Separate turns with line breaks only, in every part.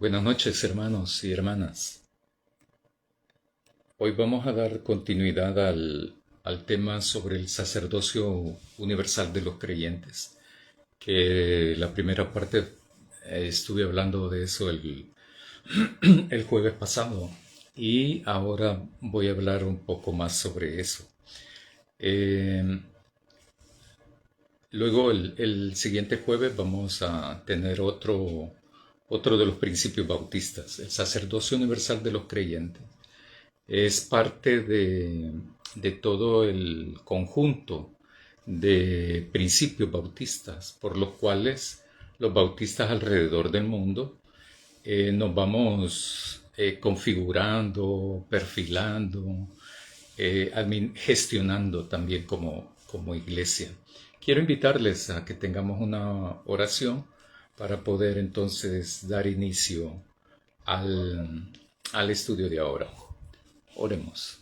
Buenas noches, hermanos y hermanas. Hoy vamos a dar continuidad al tema sobre el sacerdocio universal de los creyentes, que la primera parte estuve hablando de eso el jueves pasado y ahora voy a hablar un poco más sobre eso. Eh, Luego el siguiente jueves vamos a tener otro de los principios bautistas, el sacerdocio universal de los creyentes. Es parte de todo el conjunto de principios bautistas por los cuales los bautistas alrededor del mundo nos vamos configurando, perfilando, gestionando también como iglesia. Quiero invitarles a que tengamos una oración para poder entonces dar inicio al estudio de ahora. Oremos.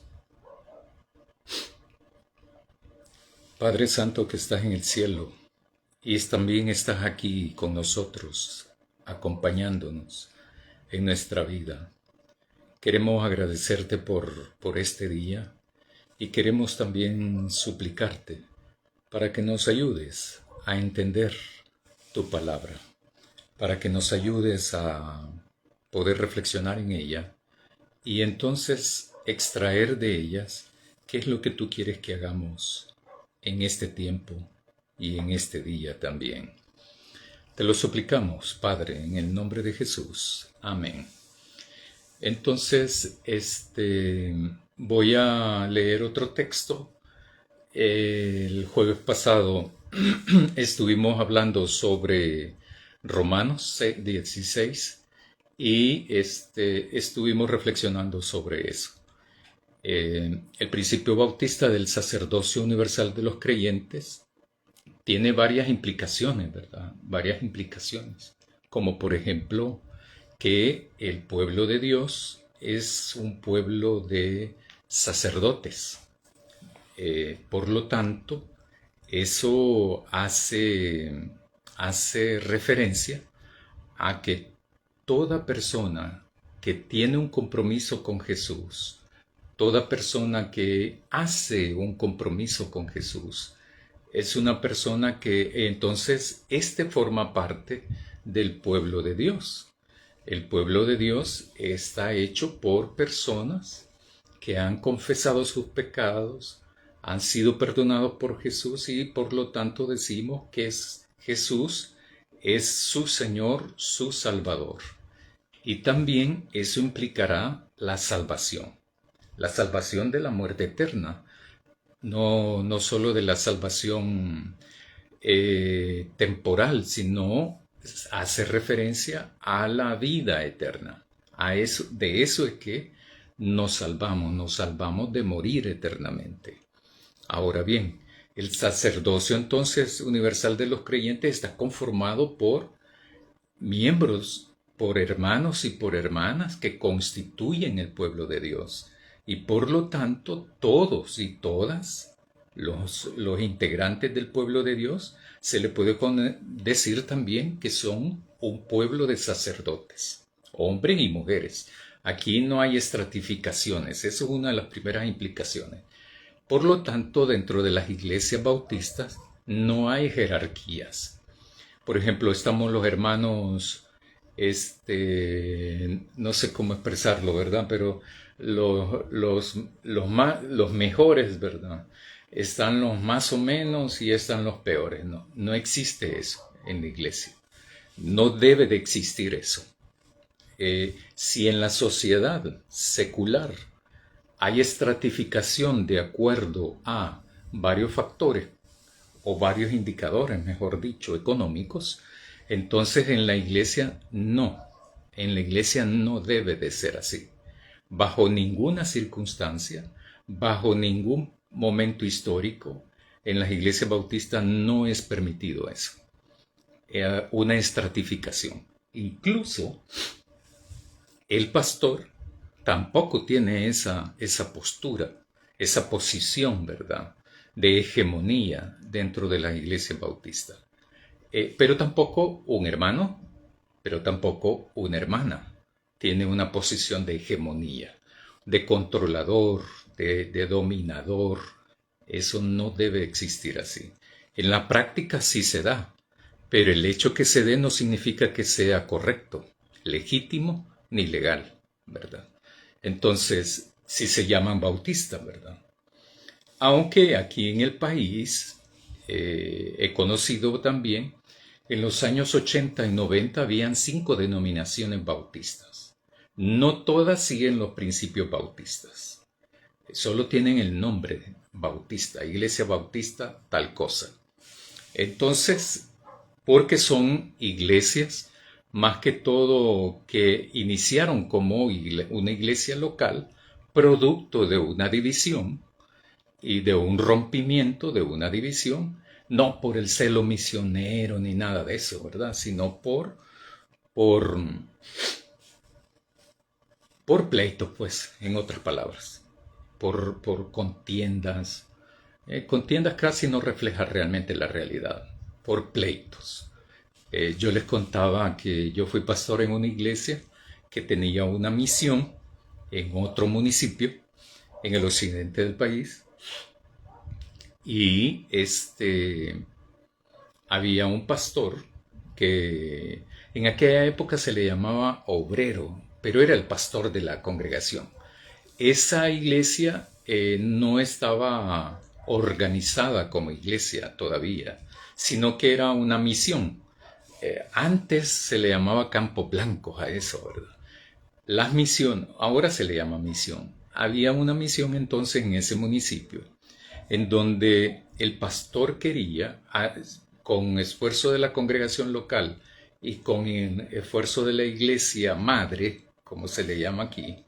Padre Santo que estás en el cielo y también estás aquí con nosotros, acompañándonos en nuestra vida. Queremos agradecerte por este día y queremos también suplicarte para que nos ayudes a entender tu palabra, para que nos ayudes a poder reflexionar en ella y entonces extraer de ellas qué es lo que tú quieres que hagamos en este tiempo y en este día también. Te lo suplicamos, Padre, en el nombre de Jesús. Amén. Entonces, voy a leer otro texto. El jueves pasado estuvimos hablando sobre Romanos 16 y estuvimos reflexionando sobre eso. El principio bautista del sacerdocio universal de los creyentes tiene varias implicaciones, ¿verdad? Varias implicaciones, como por ejemplo que el pueblo de Dios es un pueblo de sacerdotes. Por lo tanto, eso hace referencia a que toda persona que tiene un compromiso con Jesús, toda persona que hace un compromiso con Jesús, es una persona que entonces forma parte del pueblo de Dios. El pueblo de Dios está hecho por personas que han confesado sus pecados, han sido perdonados por Jesús y por lo tanto decimos que Jesús es su Señor, su Salvador. Y también eso implicará la salvación de la muerte eterna, no solo de la salvación temporal, sino hace referencia a la vida eterna. De eso es que nos salvamos de morir eternamente. Ahora bien, el sacerdocio entonces universal de los creyentes está conformado por miembros, por hermanos y por hermanas que constituyen el pueblo de Dios. Y por lo tanto, todos y todas los integrantes del pueblo de Dios se le puede decir también que son un pueblo de sacerdotes, hombres y mujeres. Aquí no hay estratificaciones, eso es una de las primeras implicaciones. Por lo tanto, dentro de las iglesias bautistas no hay jerarquías. Por ejemplo, estamos los hermanos, no sé cómo expresarlo, ¿verdad? Pero los mejores, ¿verdad? Están los más o menos y están los peores. No existe eso en la iglesia. No debe de existir eso. Si en la sociedad secular hay estratificación de acuerdo a varios factores, o varios indicadores, mejor dicho, económicos, entonces en la iglesia no debe de ser así. Bajo ninguna circunstancia, bajo ningún momento histórico, en las iglesias bautistas no es permitido eso, una estratificación. Incluso el pastor tampoco tiene esa postura, esa posición, ¿verdad?, de hegemonía dentro de la iglesia bautista. Pero tampoco un hermano, pero tampoco una hermana. Tiene una posición de hegemonía, de controlador, de dominador. Eso no debe existir así. En la práctica sí se da, pero el hecho que se dé no significa que sea correcto, legítimo ni legal, ¿verdad? Entonces, sí se llaman bautistas, ¿verdad? Aunque aquí en el país he conocido también, en los años 80 y 90 habían 5 denominaciones bautistas. No todas siguen los principios bautistas. Solo tienen el nombre bautista, Iglesia Bautista, tal cosa. Entonces, porque son iglesias más que todo que iniciaron como una iglesia local, producto de una división y de un rompimiento de una división, no por el celo misionero ni nada de eso, ¿verdad? Sino por, por pleitos, pues, en otras palabras, por contiendas. Contiendas casi no refleja realmente la realidad, por pleitos. Yo les contaba que yo fui pastor en una iglesia que tenía una misión en otro municipio en el occidente del país y había un pastor que en aquella época se le llamaba obrero, pero era el pastor de la congregación. Esa iglesia no estaba organizada como iglesia todavía, sino que era una misión. Antes se le llamaba Campo Blanco a eso, ¿verdad? Las misiones, ahora se le llama misión. Había una misión entonces en ese municipio, en donde el pastor quería, con esfuerzo de la congregación local y con el esfuerzo de la iglesia madre, como se le llama aquí,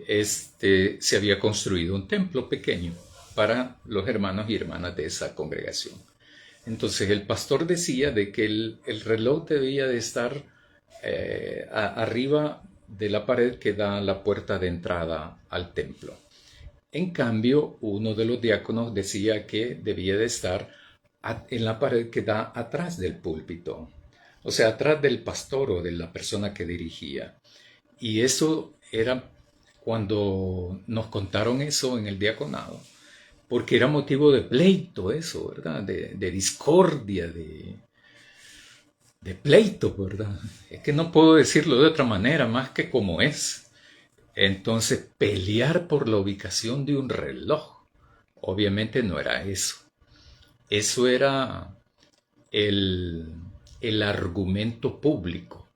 se había construido un templo pequeño para los hermanos y hermanas de esa congregación. Entonces el pastor decía de que el reloj debía de estar arriba de la pared que da la puerta de entrada al templo. En cambio, uno de los diáconos decía que debía de estar en la pared que da atrás del púlpito, o sea, atrás del pastor o de la persona que dirigía. Y eso era cuando nos contaron eso en el diaconado, porque era motivo de pleito eso, ¿verdad? De discordia, de pleito, ¿verdad? Es que no puedo decirlo de otra manera más que como es. Entonces, pelear por la ubicación de un reloj, obviamente no era eso. Eso era el, el argumento público.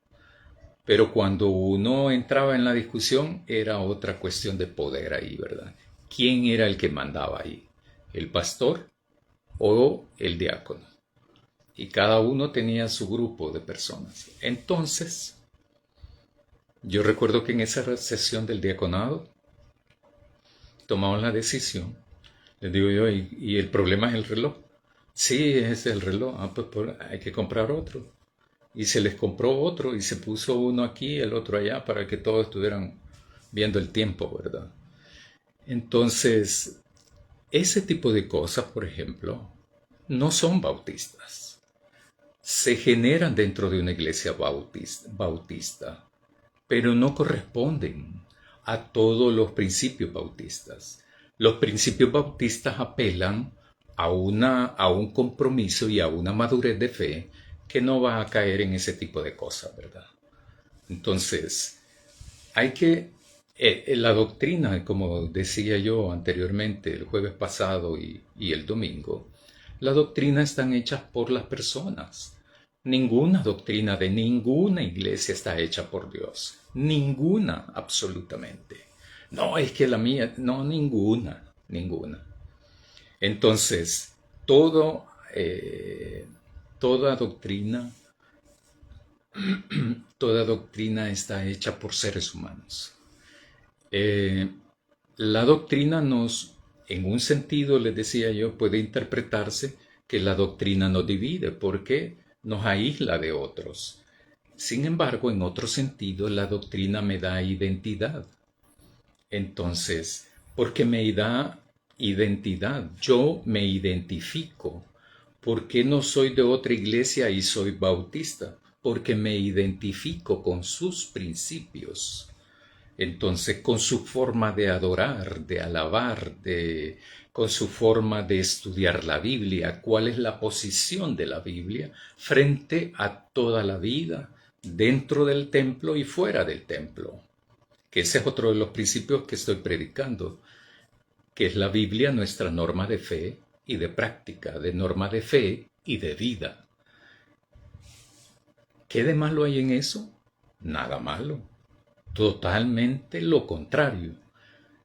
Pero cuando uno entraba en la discusión era otra cuestión de poder ahí, ¿verdad? ¿Quién era el que mandaba ahí? ¿El pastor o el diácono? Y cada uno tenía su grupo de personas. Entonces, yo recuerdo que en esa sesión del diaconado tomamos la decisión. Les digo yo, ¿y el problema es el reloj? Sí, es el reloj. Ah, pues hay que comprar otro. Y se les compró otro y se puso uno aquí, el otro allá, para que todos estuvieran viendo el tiempo, ¿verdad? Entonces, ese tipo de cosas, por ejemplo, no son bautistas. Se generan dentro de una iglesia bautista, pero no corresponden a todos los principios bautistas. Los principios bautistas apelan a un compromiso y a una madurez de fe que no va a caer en ese tipo de cosas, ¿verdad? Entonces, hay que, la doctrina, como decía yo anteriormente, el jueves pasado y el domingo, la doctrina están hechas por las personas. Ninguna doctrina de ninguna iglesia está hecha por Dios. Ninguna, absolutamente. No, es que la mía, no, ninguna, ninguna. Entonces, toda doctrina, toda doctrina está hecha por seres humanos. La doctrina en un sentido, les decía yo, puede interpretarse que la doctrina nos divide porque nos aísla de otros. Sin embargo, en otro sentido, la doctrina me da identidad. Entonces, porque me da identidad, yo me identifico. ¿Por qué no soy de otra iglesia y soy bautista? porque me identifico con sus principios. Entonces, con su forma de adorar, de alabar, con su forma de estudiar la Biblia, cuál es la posición de la Biblia frente a toda la vida, dentro del templo y fuera del templo. Que ese es otro de los principios que estoy predicando, que es la Biblia nuestra norma de fe y de práctica, de norma de fe y de vida. ¿Qué de malo hay en eso? Nada malo. Totalmente lo contrario.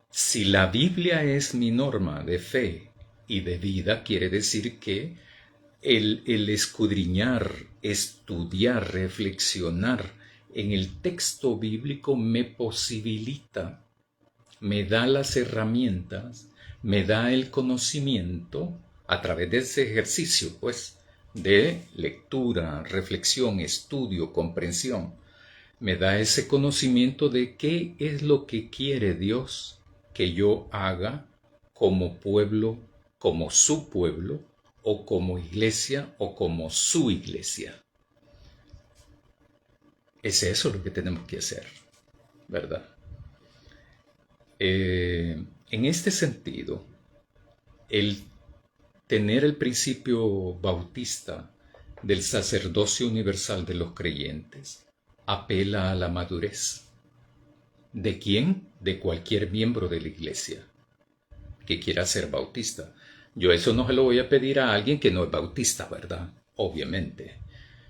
Si la Biblia es mi norma de fe y de vida, quiere decir que el escudriñar, estudiar, reflexionar en el texto bíblico me posibilita, me da las herramientas, me da el conocimiento a través de ese ejercicio, pues, de lectura, reflexión, estudio, comprensión. Me da ese conocimiento de qué es lo que quiere Dios que yo haga como pueblo, como su pueblo, o como iglesia, o como su iglesia. Es eso lo que tenemos que hacer, ¿verdad? En este sentido, el tener el principio bautista del sacerdocio universal de los creyentes apela a la madurez. ¿De quién? De cualquier miembro de la iglesia que quiera ser bautista. Yo eso no se lo voy a pedir a alguien que no es bautista, ¿verdad? Obviamente.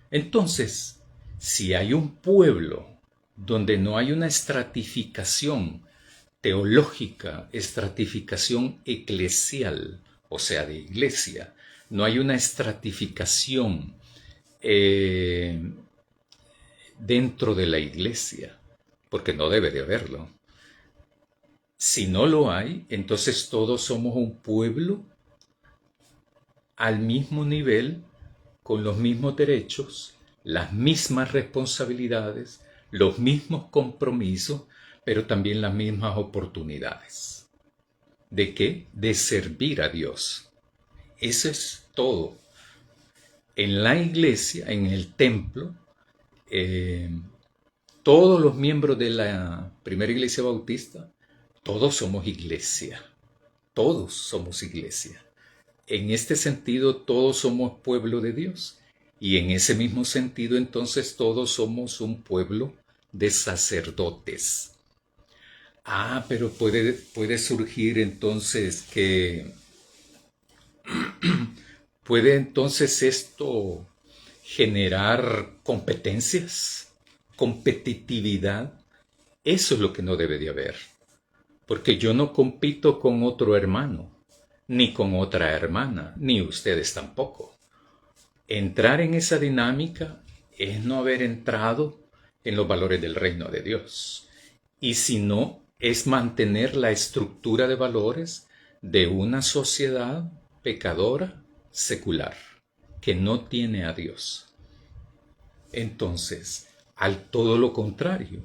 Entonces, si hay un pueblo donde no hay una estratificación teológica, estratificación eclesial, o sea, de iglesia, no hay una estratificación dentro de la iglesia, porque no debe de haberlo. Si no lo hay, entonces todos somos un pueblo al mismo nivel, con los mismos derechos, las mismas responsabilidades, los mismos compromisos, pero también las mismas oportunidades. ¿De qué? De servir a Dios. Eso es todo. En la iglesia, en el templo, todos los miembros de la primera iglesia bautista, todos somos iglesia. Todos somos iglesia. En este sentido, todos somos pueblo de Dios. Y en ese mismo sentido, entonces, todos somos un pueblo de sacerdotes. Pero puede surgir entonces que... ¿Puede entonces esto generar competencias? ¿Competitividad? Eso es lo que no debe de haber. Porque yo no compito con otro hermano, ni con otra hermana, ni ustedes tampoco. Entrar en esa dinámica es no haber entrado en los valores del reino de Dios. Y si no, es mantener la estructura de valores de una sociedad pecadora, secular, que no tiene a Dios. Entonces, al todo lo contrario,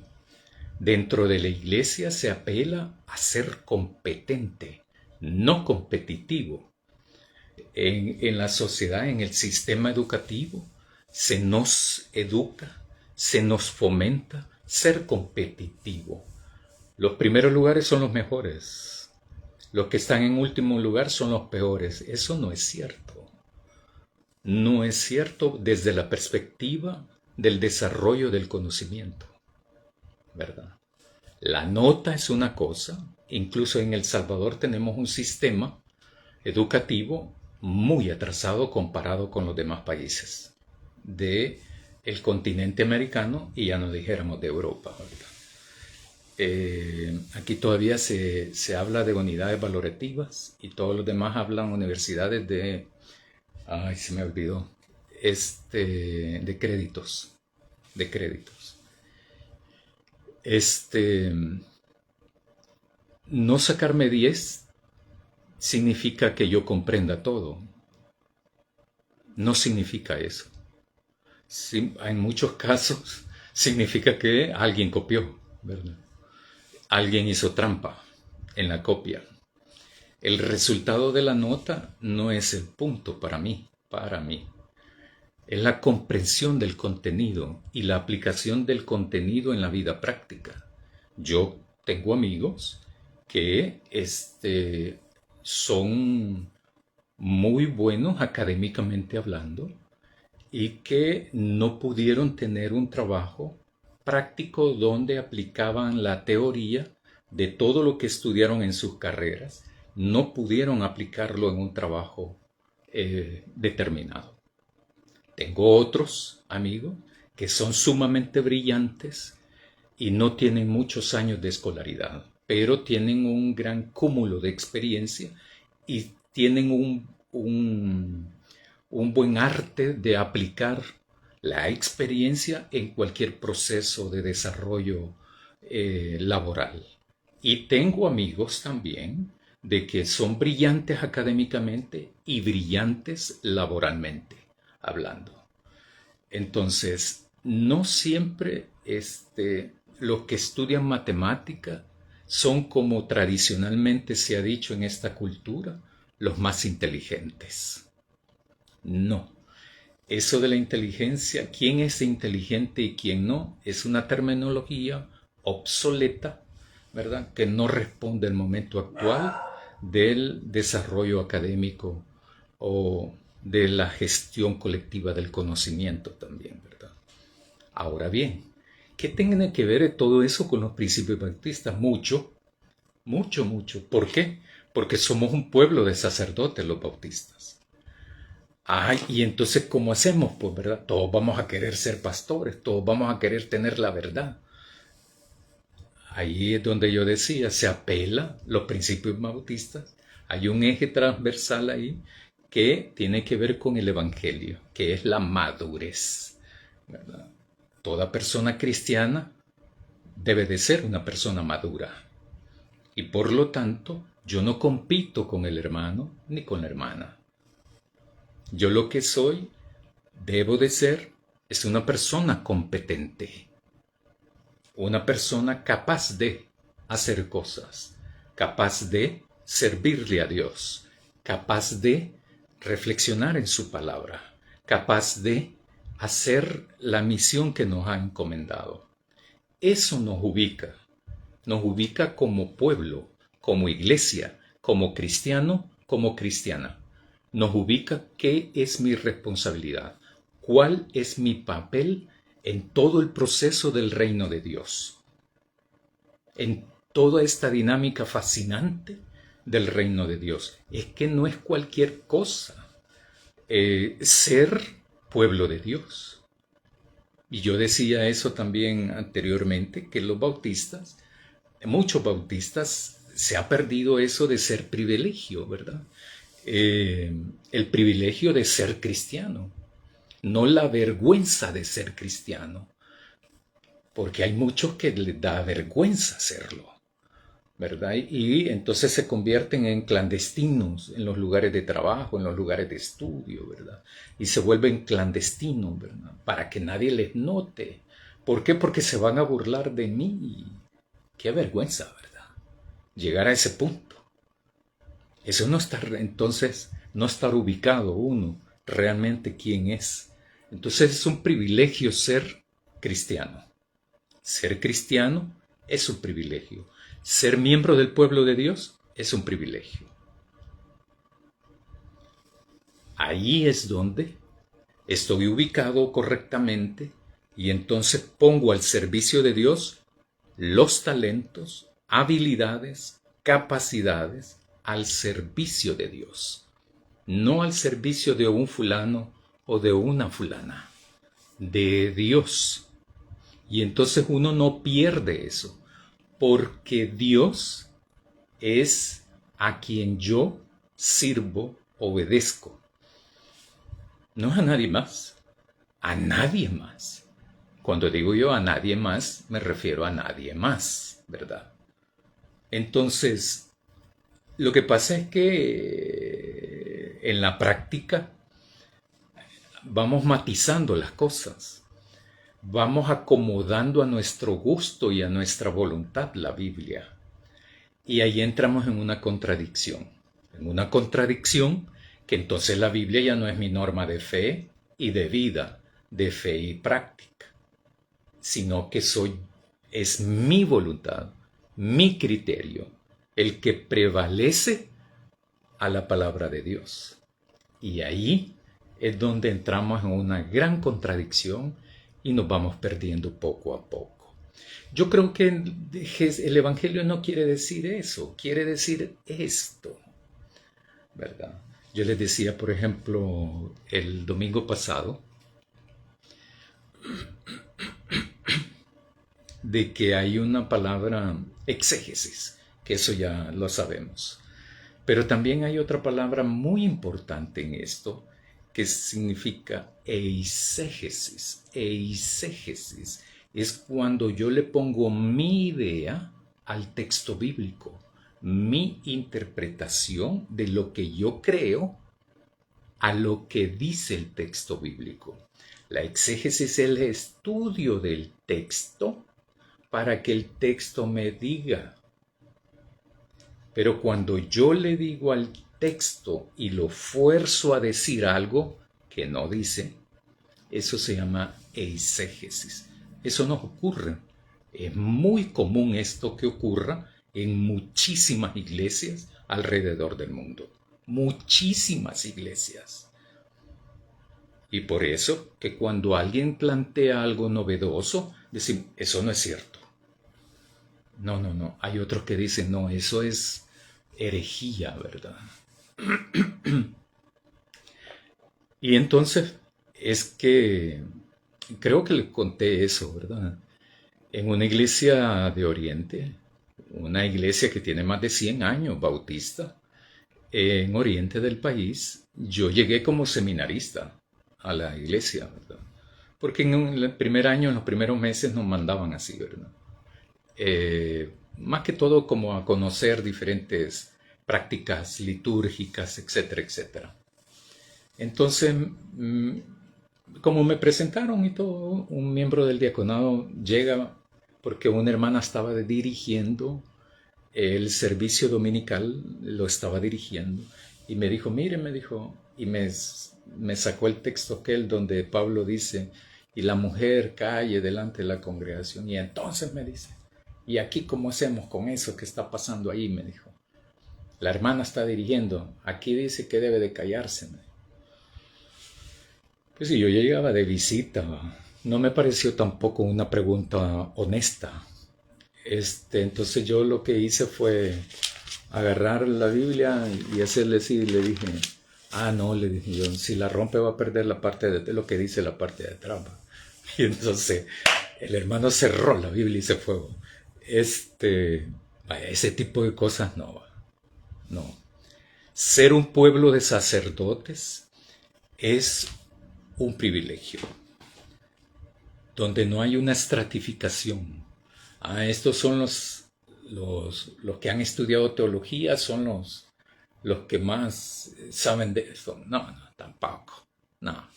dentro de la iglesia se apela a ser competente, no competitivo. En la sociedad, en el sistema educativo, se nos educa, se nos fomenta ser competitivo. Los primeros lugares son los mejores. Los que están en último lugar son los peores. Eso no es cierto. No es cierto desde la perspectiva del desarrollo del conocimiento, ¿verdad? La nota es una cosa. Incluso en El Salvador tenemos un sistema educativo muy atrasado comparado con los demás países del continente americano y ya no dijéramos de Europa, ¿verdad? Aquí todavía se habla de unidades valorativas y todos los demás hablan universidades de, se me olvidó, de créditos, no sacarme 10 significa que yo comprenda todo. No significa eso. Sí, en muchos casos significa que alguien copió, ¿verdad? Alguien hizo trampa en la copia. El resultado de la nota no es el punto para mí. es la comprensión del contenido y la aplicación del contenido en la vida práctica. Yo tengo amigos que son muy buenos académicamente hablando y que no pudieron tener un trabajo práctico donde aplicaban la teoría de todo lo que estudiaron en sus carreras, no pudieron aplicarlo en un trabajo determinado. Tengo otros amigos que son sumamente brillantes y no tienen muchos años de escolaridad, pero tienen un gran cúmulo de experiencia y tienen un buen arte de aplicar la experiencia en cualquier proceso de desarrollo laboral. Y tengo amigos también de que son brillantes académicamente y brillantes laboralmente hablando. Entonces, no siempre los que estudian matemática son, como tradicionalmente se ha dicho en esta cultura, los más inteligentes. No. Eso de la inteligencia, quién es inteligente y quién no, es una terminología obsoleta, ¿verdad? Que no responde al momento actual del desarrollo académico o de la gestión colectiva del conocimiento también, ¿verdad? Ahora bien, ¿qué tiene que ver todo eso con los principios bautistas? Mucho, mucho, mucho. ¿Por qué? Porque somos un pueblo de sacerdotes los bautistas. Ay, y entonces, ¿cómo hacemos? Pues, ¿verdad? Todos vamos a querer ser pastores, todos vamos a querer tener la verdad. Ahí es donde yo decía, se apela los principios bautistas. Hay un eje transversal ahí que tiene que ver con el Evangelio, que es la madurez, ¿verdad? Toda persona cristiana debe de ser una persona madura. Y por lo tanto, yo no compito con el hermano ni con la hermana. Yo lo que soy, debo de ser, es una persona competente. Una persona capaz de hacer cosas, capaz de servirle a Dios, capaz de reflexionar en su palabra, capaz de hacer la misión que nos ha encomendado. Eso nos ubica como pueblo, como iglesia, como cristiano, como cristiana. Nos ubica qué es mi responsabilidad, cuál es mi papel en todo el proceso del reino de Dios, en toda esta dinámica fascinante del reino de Dios. Es que no es cualquier cosa ser pueblo de Dios. Y yo decía eso también anteriormente, que los bautistas, muchos bautistas, se ha perdido eso de ser privilegio, ¿verdad? El privilegio de ser cristiano, no la vergüenza de ser cristiano, porque hay muchos que les da vergüenza serlo, ¿verdad? Y entonces se convierten en clandestinos en los lugares de trabajo, en los lugares de estudio, ¿verdad? Y se vuelven clandestinos, ¿verdad? Para que nadie les note. ¿Por qué? Porque se van a burlar de mí. Qué vergüenza, ¿verdad? Llegar a ese punto. Eso no está, entonces, no estar ubicado uno realmente quién es. Entonces es un privilegio ser cristiano. Ser cristiano es un privilegio. Ser miembro del pueblo de Dios es un privilegio. Ahí es donde estoy ubicado correctamente y entonces pongo al servicio de Dios los talentos, habilidades, capacidades al servicio de Dios, no al servicio de un fulano o de una fulana, de Dios. Y entonces uno no pierde eso, porque Dios es a quien yo sirvo, obedezco. No a nadie más, a nadie más. Cuando digo yo a nadie más, me refiero a nadie más, ¿verdad? Entonces, lo que pasa es que en la práctica vamos matizando las cosas, vamos acomodando a nuestro gusto y a nuestra voluntad la Biblia. Y ahí entramos en una contradicción que entonces la Biblia ya no es mi norma de fe, y de vida, de fe y práctica, sino que es mi voluntad, mi criterio, el que prevalece a la palabra de Dios. Y ahí es donde entramos en una gran contradicción y nos vamos perdiendo poco a poco. Yo creo que el Evangelio no quiere decir eso, quiere decir esto, ¿verdad? Yo les decía, por ejemplo, el domingo pasado, de que hay una palabra exégesis, que eso ya lo sabemos. Pero también hay otra palabra muy importante en esto, que significa eisegesis. Eisegesis es cuando yo le pongo mi idea al texto bíblico, mi interpretación de lo que yo creo a lo que dice el texto bíblico. La exégesis es el estudio del texto para que el texto me diga. Pero cuando yo le digo al texto y lo fuerzo a decir algo que no dice, eso se llama eisegesis. Eso no ocurre. Es muy común esto que ocurra en muchísimas iglesias alrededor del mundo. Muchísimas iglesias. Y por eso que cuando alguien plantea algo novedoso, decimos, eso no es cierto. No. Hay otros que dicen, no, eso es herejía, ¿verdad? Y entonces es que creo que les conté eso, ¿verdad? En una iglesia de Oriente, una iglesia que tiene más de 100 años, bautista, en Oriente del país, yo llegué como seminarista a la iglesia, ¿verdad? Porque en el primer año, en los primeros meses nos mandaban así, ¿verdad? Más que todo como a conocer diferentes prácticas litúrgicas, etcétera, etcétera. Entonces, como me presentaron y todo, un miembro del diaconado llega porque una hermana estaba dirigiendo el servicio dominical, lo estaba dirigiendo, y me dijo, mire, me dijo, y me sacó el texto aquel donde Pablo dice, y la mujer calle delante de la congregación, y entonces me dice, ¿y aquí cómo hacemos con eso que está pasando ahí? Me dijo. La hermana está dirigiendo. Aquí dice que debe de callarse. Pues sí, yo llegaba de visita. No me pareció tampoco una pregunta honesta. Entonces yo lo que hice fue agarrar la Biblia y hacerle así. Y le dije, no, le dije yo, si la rompe va a perder la parte de lo que dice la parte de atrás. Y entonces el hermano cerró la Biblia y se fue. Ese tipo de cosas no. Ser un pueblo de sacerdotes es un privilegio, donde no hay una estratificación. Estos son los que han estudiado teología, son los que más saben de esto. No, tampoco. No,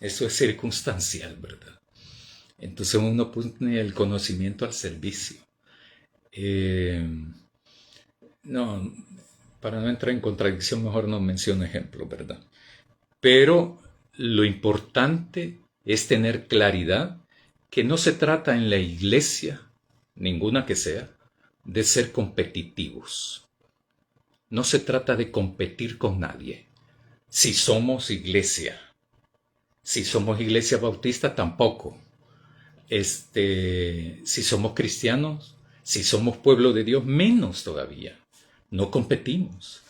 eso es circunstancial, ¿verdad? Entonces uno pone el conocimiento al servicio. No, para no entrar en contradicción, mejor no menciono ejemplos, ¿verdad? Pero lo importante es tener claridad que no se trata en la iglesia, ninguna que sea, de ser competitivos. No se trata de competir con nadie. Si somos iglesia bautista, tampoco. Si somos cristianos, si somos pueblo de Dios, menos todavía. No competimos.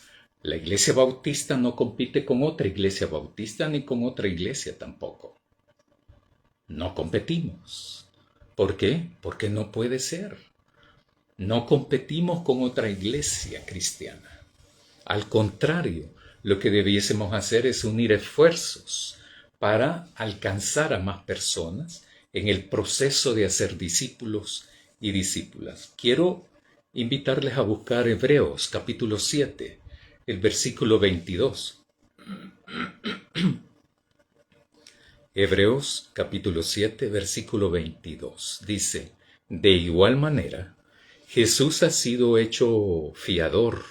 La iglesia bautista no compite con otra iglesia bautista ni con otra iglesia tampoco. No competimos. ¿Por qué? Porque no puede ser. No competimos con otra iglesia cristiana. Al contrario, lo que debiésemos hacer es unir esfuerzos para alcanzar a más personas en el proceso de hacer discípulos y discípulas. Quiero invitarles a buscar Hebreos capítulo 7, el versículo 22. Hebreos capítulo 7, versículo 22. Dice, de igual manera, Jesús ha sido hecho fiador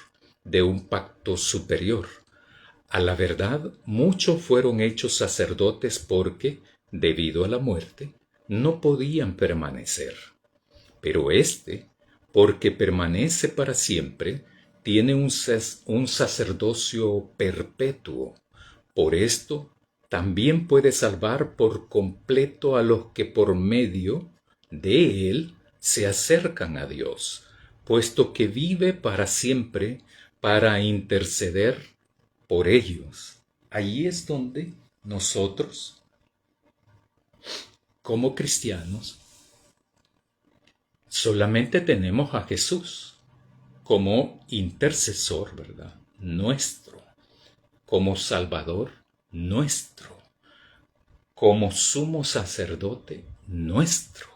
de un pacto superior, A la verdad, muchos fueron hechos sacerdotes porque, debido a la muerte, no podían permanecer. Pero éste, porque permanece para siempre, tiene un sacerdocio perpetuo. Por esto, también puede salvar por completo a los que por medio de él se acercan a Dios, puesto que vive para siempre para interceder por ellos. Allí es donde nosotros, como cristianos, solamente tenemos a Jesús como intercesor, ¿verdad? Nuestro, como Salvador nuestro, como sumo sacerdote nuestro.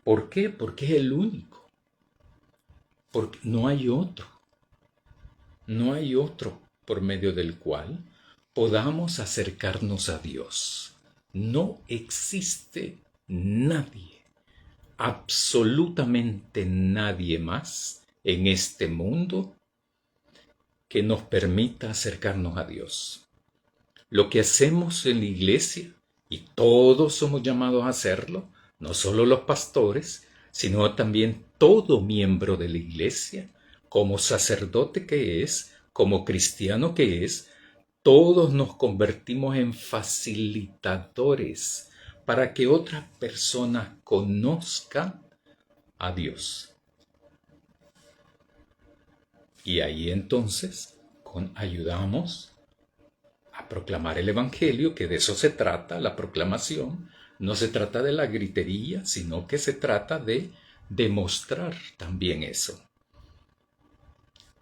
¿Por qué? Porque es el único. Porque no hay otro. No hay otro por medio del cual podamos acercarnos a Dios. No existe nadie, absolutamente nadie más en este mundo que nos permita acercarnos a Dios. Lo que hacemos en la iglesia, y todos somos llamados a hacerlo, no solo los pastores, sino también todo miembro de la iglesia, como sacerdote que es, como cristiano que es, todos nos convertimos en facilitadores para que otras personas conozcan a Dios. Y ahí entonces ayudamos a proclamar el Evangelio, que de eso se trata, la proclamación. No se trata de la gritería, sino que se trata de demostrar también eso.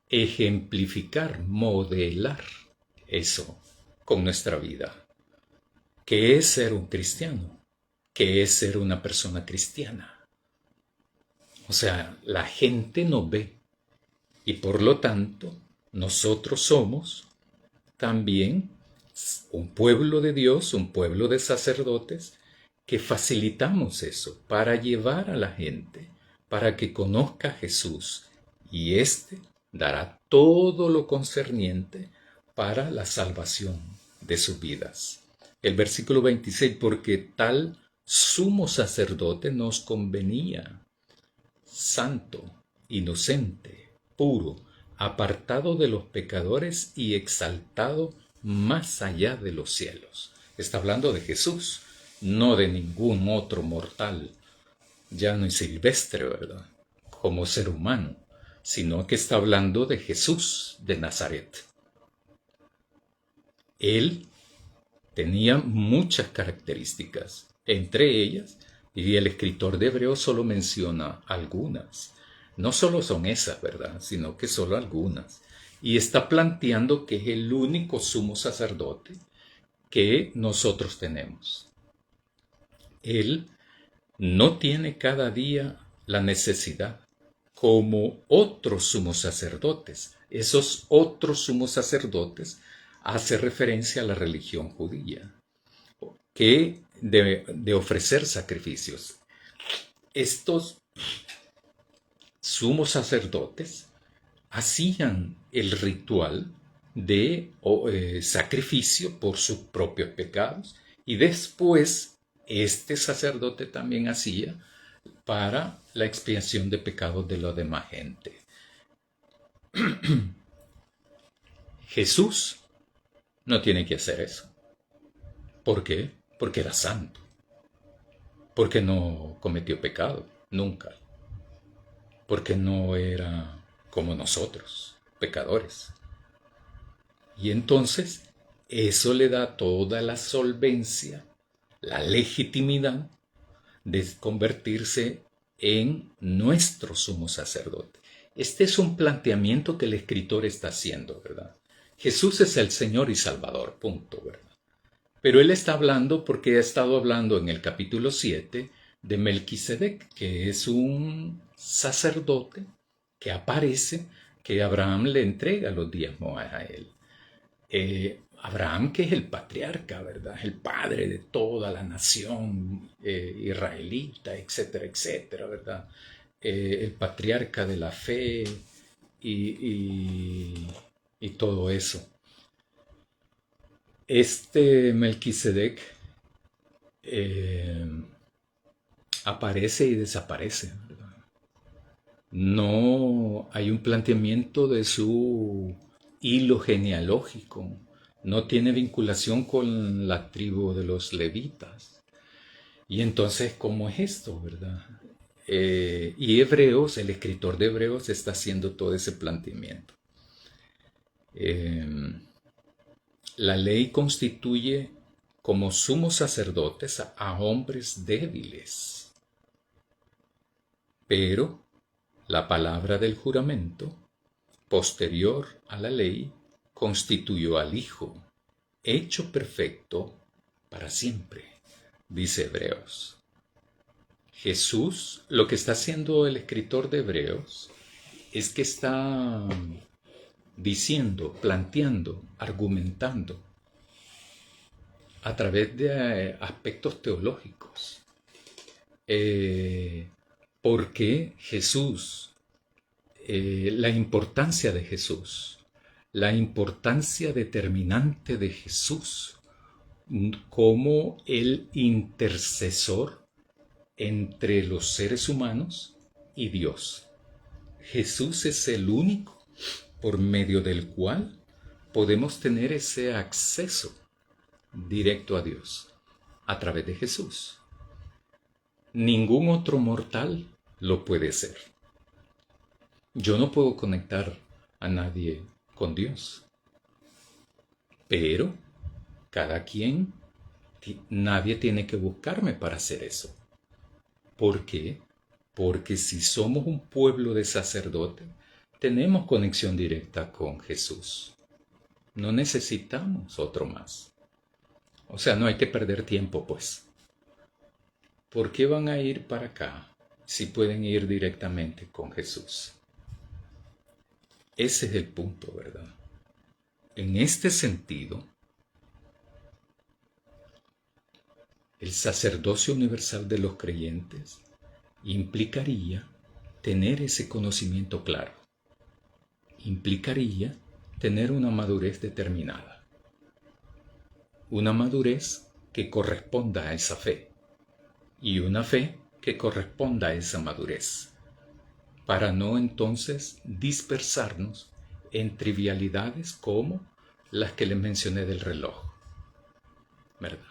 Ejemplificar, modelar eso con nuestra vida. ¿Qué es ser un cristiano? ¿Qué es ser una persona cristiana? O sea, la gente nos ve y por lo tanto nosotros somos también un pueblo de Dios, un pueblo de sacerdotes, que facilitamos eso para llevar a la gente, para que conozca a Jesús, y éste dará todo lo concerniente para la salvación de sus vidas. El versículo 26, porque tal sumo sacerdote nos convenía, santo, inocente, puro, apartado de los pecadores y exaltado más allá de los cielos. Está hablando de Jesús, no de ningún otro mortal, llano y silvestre, ¿verdad? Como ser humano, sino que está hablando de Jesús de Nazaret. Él tenía muchas características, entre ellas, y el escritor de Hebreos solo menciona algunas. No solo son esas, ¿verdad? Sino que solo algunas. Y está planteando que es el único sumo sacerdote que nosotros tenemos. Él no tiene cada día la necesidad, como otros sumos sacerdotes. Esos otros sumos sacerdotes hace referencia a la religión judía, que de ofrecer sacrificios. Estos sumos sacerdotes hacían el ritual de sacrificio por sus propios pecados y después este sacerdote también hacía para la expiación de pecados de la demás gente. Jesús no tiene que hacer eso. ¿Por qué? Porque era santo. Porque no cometió pecado, nunca. Porque no era como nosotros, pecadores. Y entonces eso le da toda la solvencia, la legitimidad de convertirse en nuestro sumo sacerdote. Este es un planteamiento que el escritor está haciendo, ¿verdad? Jesús es el Señor y Salvador, punto, ¿verdad? Pero él está hablando porque ha estado hablando en el capítulo 7 de Melquisedec, que es un sacerdote que aparece, que Abraham le entrega los diezmos a él. Abraham, que es el patriarca, ¿verdad? El padre de toda la nación israelita, etcétera, etcétera, ¿verdad? El patriarca de la fe y todo eso. Este Melquisedec eh, aparece y desaparece, ¿verdad? No hay un planteamiento de su hilo genealógico, no tiene vinculación con la tribu de los levitas. Y entonces, ¿cómo es esto, verdad? Y Hebreos, el escritor de Hebreos, está haciendo todo ese planteamiento. La ley constituye como sumos sacerdotes a hombres débiles, pero la palabra del juramento, posterior a la ley, constituyó al Hijo, hecho perfecto para siempre, dice Hebreos. Jesús, lo que está haciendo el escritor de Hebreos, es que está diciendo, planteando, argumentando a través de aspectos teológicos. ¿Por qué Jesús? La importancia de Jesús, la importancia determinante de Jesús como el intercesor entre los seres humanos y Dios. Jesús es el único por medio del cual podemos tener ese acceso directo a Dios, a través de Jesús. Ningún otro mortal lo puede ser. Yo no puedo conectar a nadie con Dios, pero cada quien, nadie tiene que buscarme para hacer eso. ¿Por qué? Porque si somos un pueblo de sacerdotes, tenemos conexión directa con Jesús. No necesitamos otro más. O sea, no hay que perder tiempo, pues. ¿Por qué van a ir para acá si pueden ir directamente con Jesús? Ese es el punto, ¿verdad? En este sentido, el sacerdocio universal de los creyentes implicaría tener ese conocimiento claro. Implicaría tener una madurez determinada. Una madurez que corresponda a esa fe. Y una fe que corresponda a esa madurez. Para no entonces dispersarnos en trivialidades como las que les mencioné del reloj. ¿Verdad?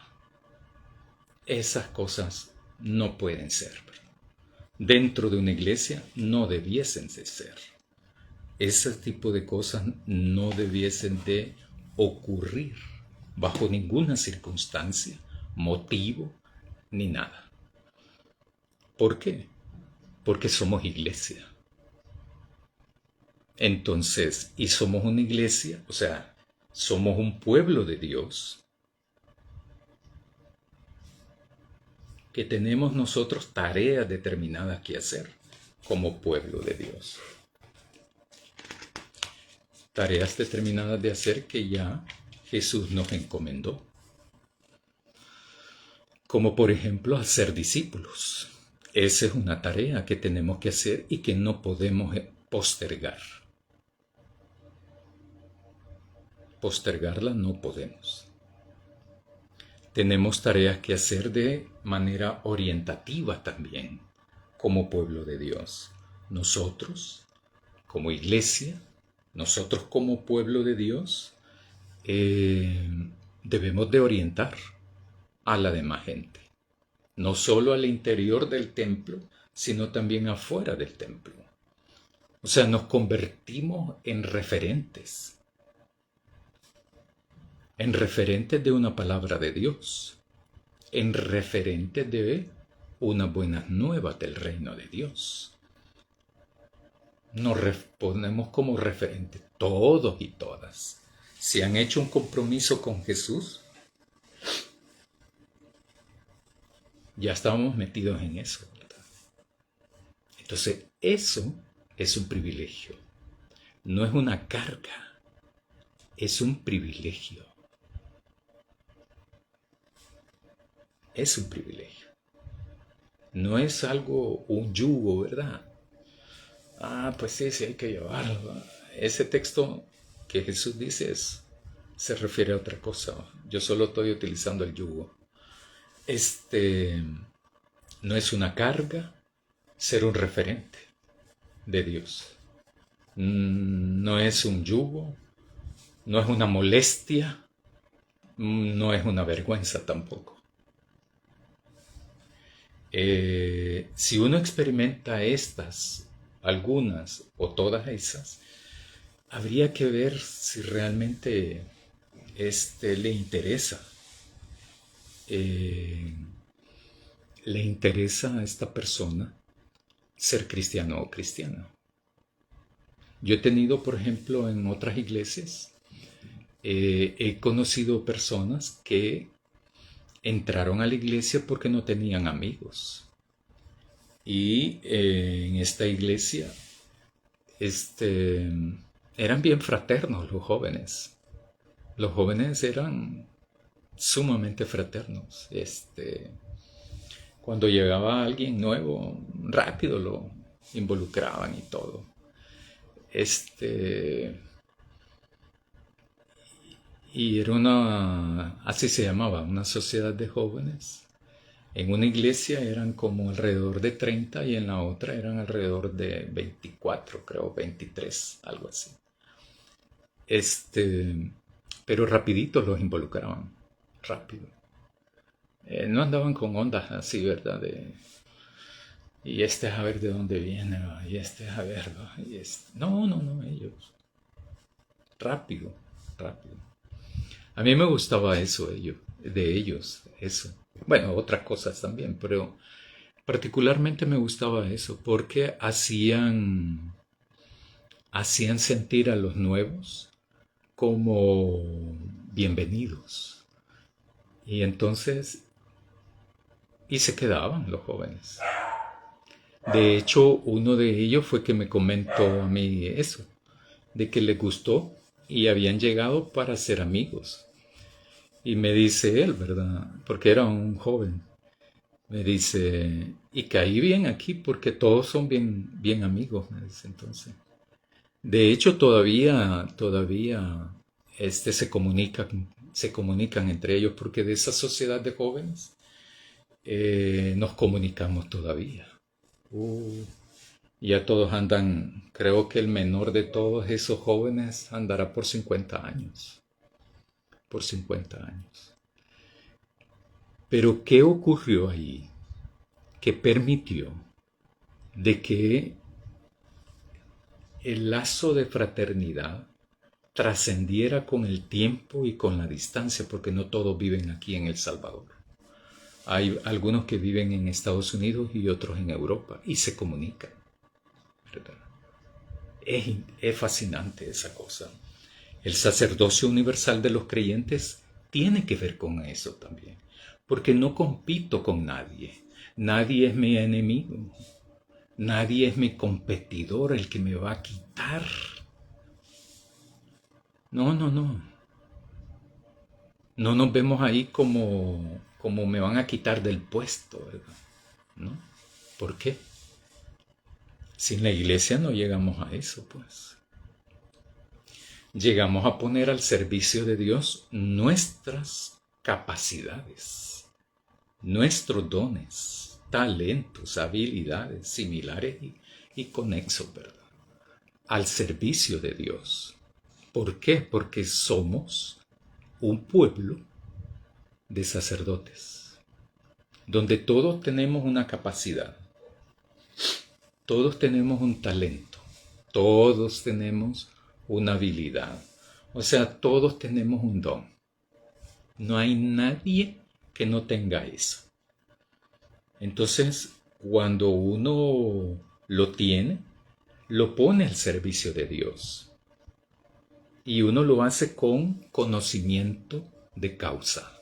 Esas cosas no pueden ser, ¿verdad? Dentro de una iglesia no debiesen de ser. Ese tipo de cosas no debiesen de ocurrir bajo ninguna circunstancia, motivo, ni nada. ¿Por qué? Porque somos iglesia. Entonces, y somos una iglesia, o sea, somos un pueblo de Dios, que tenemos nosotros tareas determinadas que hacer como pueblo de Dios. Tareas determinadas de hacer que ya Jesús nos encomendó. Como por ejemplo hacer discípulos. Esa es una tarea que tenemos que hacer y que no podemos postergar. Postergarla no podemos. Tenemos tareas que hacer de manera orientativa también, como pueblo de Dios. Nosotros, como iglesia, nosotros como pueblo de Dios, debemos de orientar a la demás gente. No solo al interior del templo, sino también afuera del templo. O sea, nos convertimos en referentes de una palabra de Dios, en referentes de unas buenas nuevas del reino de Dios. Nos ponemos como referentes todos y todas. Si han hecho un compromiso con Jesús, ya estábamos metidos en eso, ¿verdad? Entonces, eso es un privilegio. No es una carga, es un privilegio. Es un privilegio. No es algo, un yugo, ¿verdad? Pues sí, hay que llevarlo. Ese texto que Jesús dice es se refiere a otra cosa. Yo solo estoy utilizando el yugo. No es una carga ser un referente de Dios. No es un yugo, no es una molestia, no es una vergüenza tampoco. Si uno experimenta estas, algunas o todas esas, habría que ver si realmente le interesa. Le interesa a esta persona ser cristiano o cristiana. Yo he tenido, por ejemplo, en otras iglesias, he conocido personas que entraron a la iglesia porque no tenían amigos. Y en esta iglesia eran bien fraternos los jóvenes. Los jóvenes eran sumamente fraternos. Cuando llegaba alguien nuevo, rápido lo involucraban y todo. Y era así se llamaba, una sociedad de jóvenes. En una iglesia eran como alrededor de 30 y en la otra eran alrededor de 24, creo, 23, algo así. Pero rapidito los involucraban, rápido. No andaban con ondas así, ¿verdad? Y es a ver de dónde viene, ¿va? Y es a ver, ¿va? No, ellos. Rápido, rápido. A mí me gustaba eso, de ellos, eso. Bueno, otras cosas también, pero particularmente me gustaba eso porque hacían sentir a los nuevos como bienvenidos. Y entonces, y se quedaban los jóvenes. De hecho, uno de ellos fue que me comentó a mí eso, de que le gustó y habían llegado para ser amigos. Y me dice él, ¿verdad? Porque era un joven. Me dice, y caí bien aquí porque todos son bien, bien amigos, me dice entonces. De hecho, todavía se comunican entre ellos porque de esa sociedad de jóvenes nos comunicamos todavía. Ya todos andan, creo que el menor de todos esos jóvenes andará por 50 años. Por 50 años. Pero ¿qué ocurrió ahí? Que permitió de que el lazo de fraternidad trascendiera con el tiempo y con la distancia, porque no todos viven aquí en El Salvador. Hay algunos que viven en Estados Unidos y otros en Europa y se comunican, ¿verdad? Es fascinante esa cosa. El sacerdocio universal de los creyentes tiene que ver con eso también, porque no compito con nadie. Nadie es mi enemigo. Nadie es mi competidor, el que me va a quitar. No. No nos vemos ahí como me van a quitar del puesto, ¿verdad? ¿No? ¿Por qué? Si en la iglesia no llegamos a eso, pues. Llegamos a poner al servicio de Dios nuestras capacidades, nuestros dones, talentos, habilidades similares y conexos, ¿verdad? Al servicio de Dios. ¿Por qué? Porque somos un pueblo de sacerdotes, donde todos tenemos una capacidad, todos tenemos un talento, todos tenemos una habilidad, o sea, todos tenemos un don. No hay nadie que no tenga eso. Entonces, cuando uno lo tiene, lo pone al servicio de Dios. Y uno lo hace con conocimiento de causa.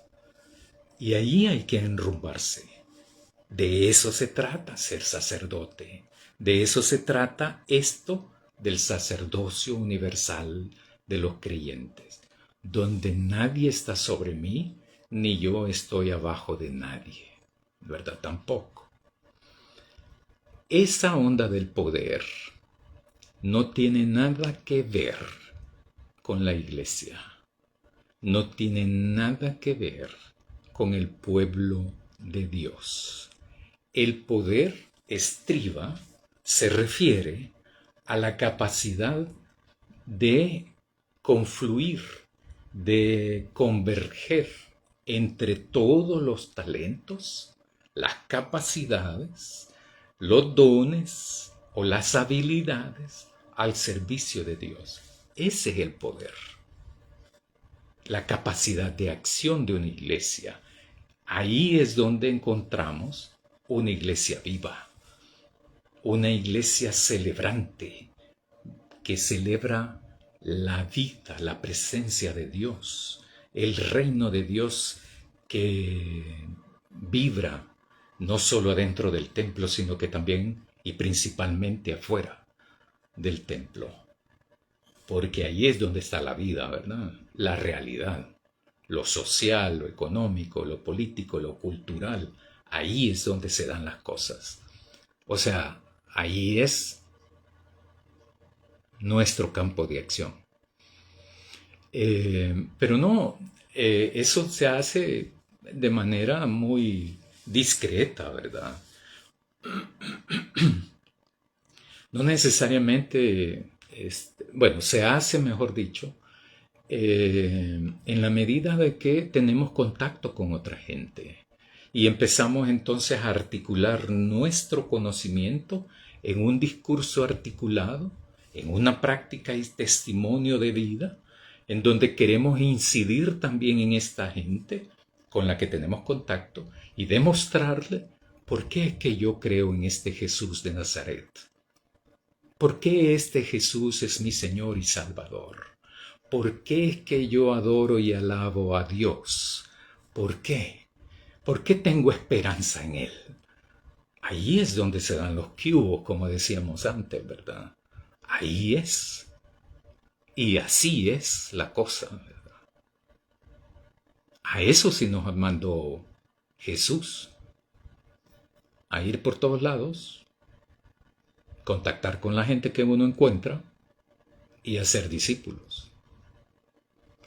Y ahí hay que enrumbarse. De eso se trata ser sacerdote. De eso se trata esto del sacerdocio universal de los creyentes, donde nadie está sobre mí, ni yo estoy abajo de nadie. ¿Verdad? Tampoco. Esa onda del poder no tiene nada que ver con la iglesia. no tiene nada que ver con el pueblo de Dios. El poder estriba, se refiere a la capacidad de confluir, de converger entre todos los talentos, las capacidades, los dones o las habilidades al servicio de Dios. Ese es el poder, la capacidad de acción de una iglesia. Ahí es donde encontramos una iglesia viva, una iglesia celebrante, que celebra la vida, la presencia de Dios, el reino de Dios que vibra no solo adentro del templo, sino que también y principalmente afuera del templo. Porque ahí es donde está la vida, ¿verdad? La realidad, lo social, lo económico, lo político, lo cultural. Ahí es donde se dan las cosas. O sea, ahí es nuestro campo de acción. Pero no, eso se hace de manera muy discreta, ¿verdad? No necesariamente, bueno, se hace, mejor dicho, en la medida de que tenemos contacto con otra gente y empezamos entonces a articular nuestro conocimiento en un discurso articulado, en una práctica y testimonio de vida, en donde queremos incidir también en esta gente con la que tenemos contacto y demostrarle por qué es que yo creo en este Jesús de Nazaret. ¿Por qué este Jesús es mi Señor y Salvador? ¿Por qué es que yo adoro y alabo a Dios? ¿Por qué? ¿Por qué tengo esperanza en Él? Ahí es donde se dan los cubos, como decíamos antes, ¿verdad? Ahí es. Y así es la cosa, ¿verdad? A eso sí nos mandó Jesús. A ir por todos lados, contactar con la gente que uno encuentra y hacer discípulos.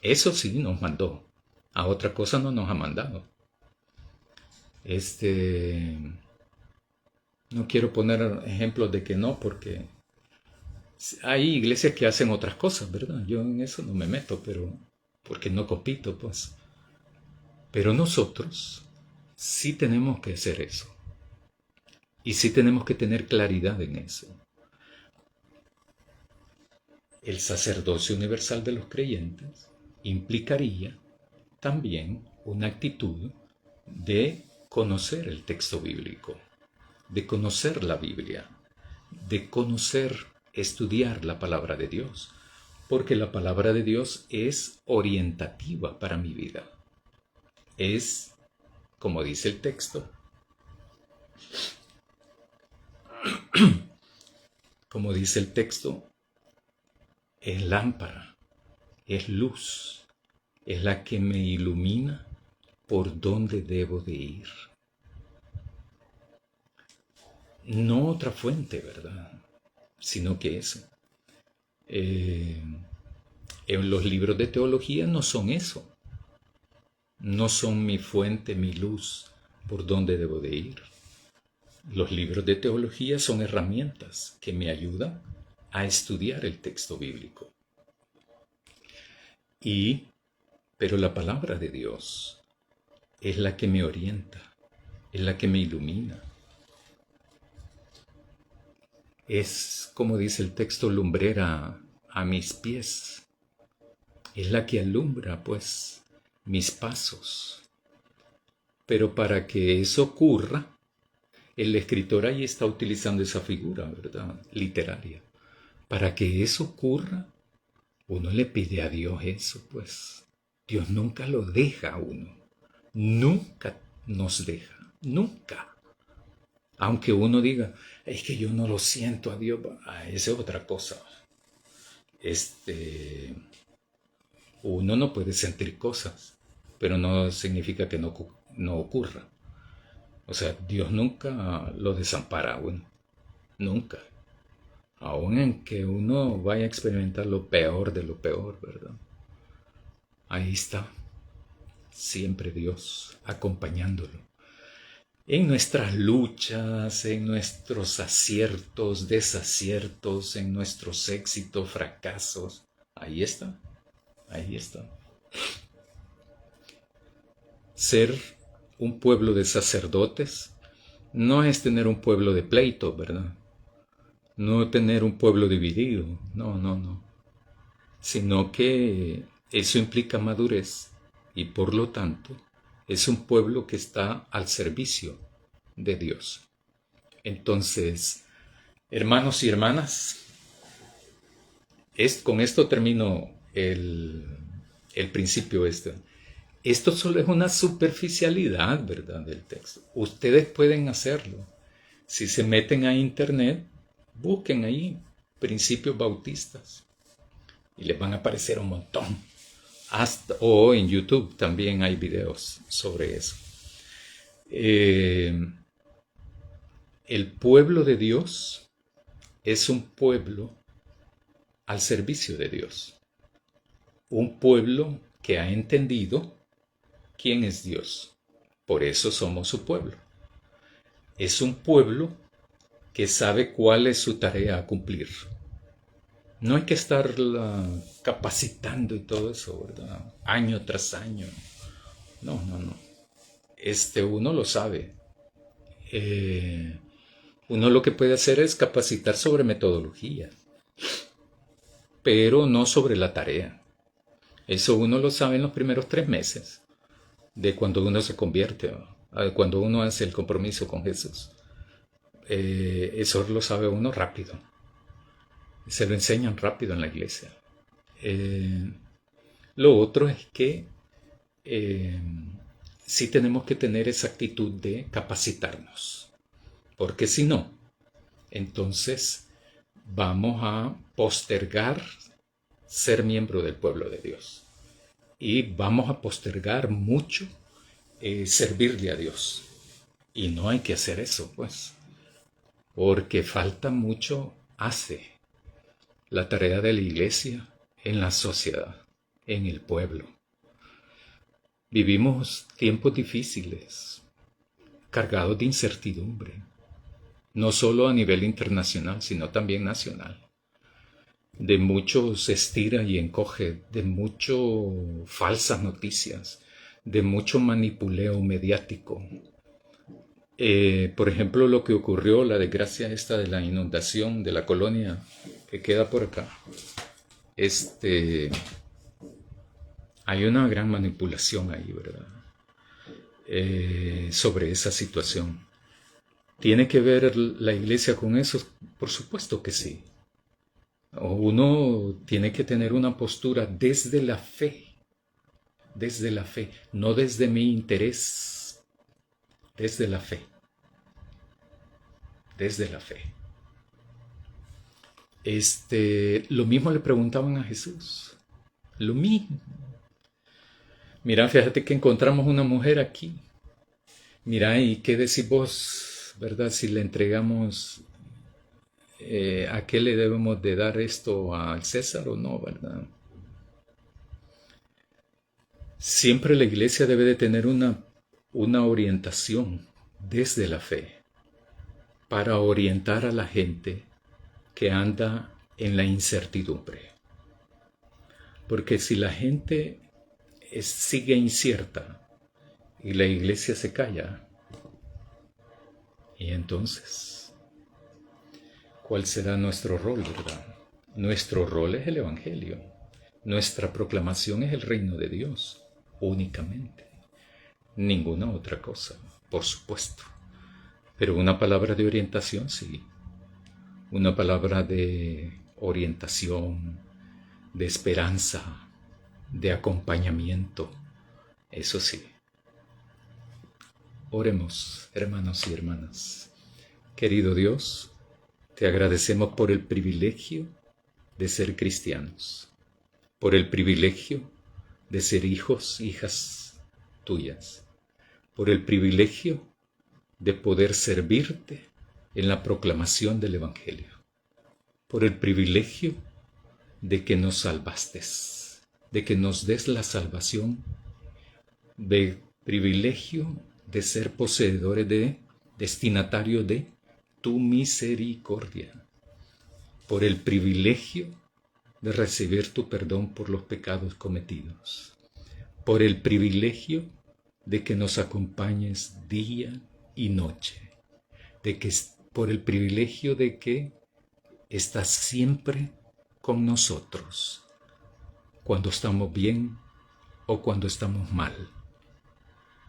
Eso sí nos mandó. A otra cosa no nos ha mandado. No quiero poner ejemplos de que no, porque hay iglesias que hacen otras cosas, ¿verdad? Yo en eso no me meto, pero porque no compito, pues. Pero nosotros sí tenemos que hacer eso. Y sí tenemos que tener claridad en eso. El sacerdocio universal de los creyentes implicaría también una actitud de conocer el texto bíblico, de conocer la Biblia, de conocer, estudiar la palabra de Dios, porque la palabra de Dios es orientativa para mi vida. Es, como dice el texto, es lámpara, es luz, es la que me ilumina por dónde debo de ir. No otra fuente, ¿verdad? Sino que eso. En los libros de teología no son eso. No son mi fuente, mi luz, por dónde debo de ir. Los libros de teología son herramientas que me ayudan a estudiar el texto bíblico. Pero la palabra de Dios es la que me orienta, es la que me ilumina. Es, como dice el texto, lumbrera a mis pies. Es la que alumbra, pues, mis pasos. Pero para que eso ocurra, el escritor ahí está utilizando esa figura, ¿verdad? Literaria. Para que eso ocurra, uno le pide a Dios eso, pues. Dios nunca lo deja a uno. Nunca nos deja. Nunca. Aunque uno diga, es que yo no lo siento a Dios. Esa es otra cosa. Uno no puede sentir cosas, pero no significa que no ocurra. O sea, Dios nunca lo desampara a uno. Nunca. Aún en que uno vaya a experimentar lo peor de lo peor, ¿verdad? Ahí está, siempre Dios acompañándolo. En nuestras luchas, en nuestros aciertos, desaciertos, en nuestros éxitos, fracasos. Ahí está, ahí está. Ser un pueblo de sacerdotes no es tener un pueblo de pleito, ¿verdad? No tener un pueblo dividido, no. Sino que eso implica madurez y por lo tanto es un pueblo que está al servicio de Dios. Entonces, hermanos y hermanas, con esto termino el principio este. Esto solo es una superficialidad, ¿verdad?, del texto. Ustedes pueden hacerlo. Si se meten a internet, busquen ahí principios bautistas y les van a aparecer un montón. O en YouTube también hay videos sobre eso. El pueblo de Dios es un pueblo al servicio de Dios. Un pueblo que ha entendido quién es Dios. Por eso somos su pueblo. Es un pueblo que sabe cuál es su tarea a cumplir. No hay que estarla capacitando y todo eso, ¿verdad? Año tras año. No. Uno lo sabe. Uno lo que puede hacer es capacitar sobre metodología, pero no sobre la tarea. Eso uno lo sabe en los primeros 3 meses de cuando uno se convierte, cuando uno hace el compromiso con Jesús. Eso lo sabe uno rápido. Se lo enseñan rápido en la iglesia. Lo otro es que sí tenemos que tener esa actitud de capacitarnos, porque si no, entonces vamos a postergar ser miembro del pueblo de Dios y vamos a postergar mucho servirle a Dios, y no hay que hacer eso, pues, porque falta mucho hace la tarea de la iglesia en la sociedad, en el pueblo. Vivimos tiempos difíciles, cargados de incertidumbre, no solo a nivel internacional, sino también nacional. De mucho se estira y encoge, de mucho falsas noticias, de mucho manipuleo mediático. Por ejemplo, lo que ocurrió, la desgracia esta de la inundación de la colonia que queda por acá. Hay una gran manipulación ahí, ¿verdad? Sobre esa situación. ¿Tiene que ver la iglesia con eso? Por supuesto que sí. Uno tiene que tener una postura desde la fe, no desde mi interés, desde la fe. Lo mismo le preguntaban a Jesús, lo mismo. Mira, fíjate que encontramos una mujer aquí. Mira, ¿y qué decís vos, verdad? Si le entregamos, ¿a qué le debemos de dar esto al César o no, verdad? Siempre la iglesia debe de tener una orientación desde la fe para orientar a la gente que anda en la incertidumbre. Porque si la gente sigue incierta y la iglesia se calla, y entonces, ¿cuál será nuestro rol, verdad? Nuestro rol es el Evangelio. Nuestra proclamación es el reino de Dios, únicamente. Ninguna otra cosa, por supuesto. Pero una palabra de orientación, sí. Una palabra de orientación, de esperanza, de acompañamiento, eso sí. Oremos, hermanos y hermanas. Querido Dios, te agradecemos por el privilegio de ser cristianos, por el privilegio de ser hijos, hijas tuyas, por el privilegio de poder servirte en la proclamación del Evangelio, por el privilegio de que nos salvaste, de que nos des la salvación, de privilegio de ser poseedores destinatarios de tu misericordia, por el privilegio de recibir tu perdón por los pecados cometidos, por el privilegio de que nos acompañes día y noche, por el privilegio de que estás siempre con nosotros, cuando estamos bien o cuando estamos mal.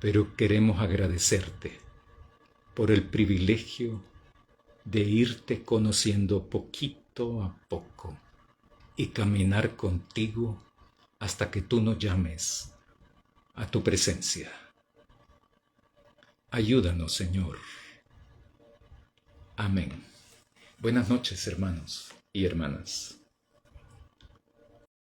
Pero queremos agradecerte por el privilegio de irte conociendo poquito a poco y caminar contigo hasta que tú nos llames a tu presencia. Ayúdanos, Señor. Amén. Buenas noches, hermanos y hermanas.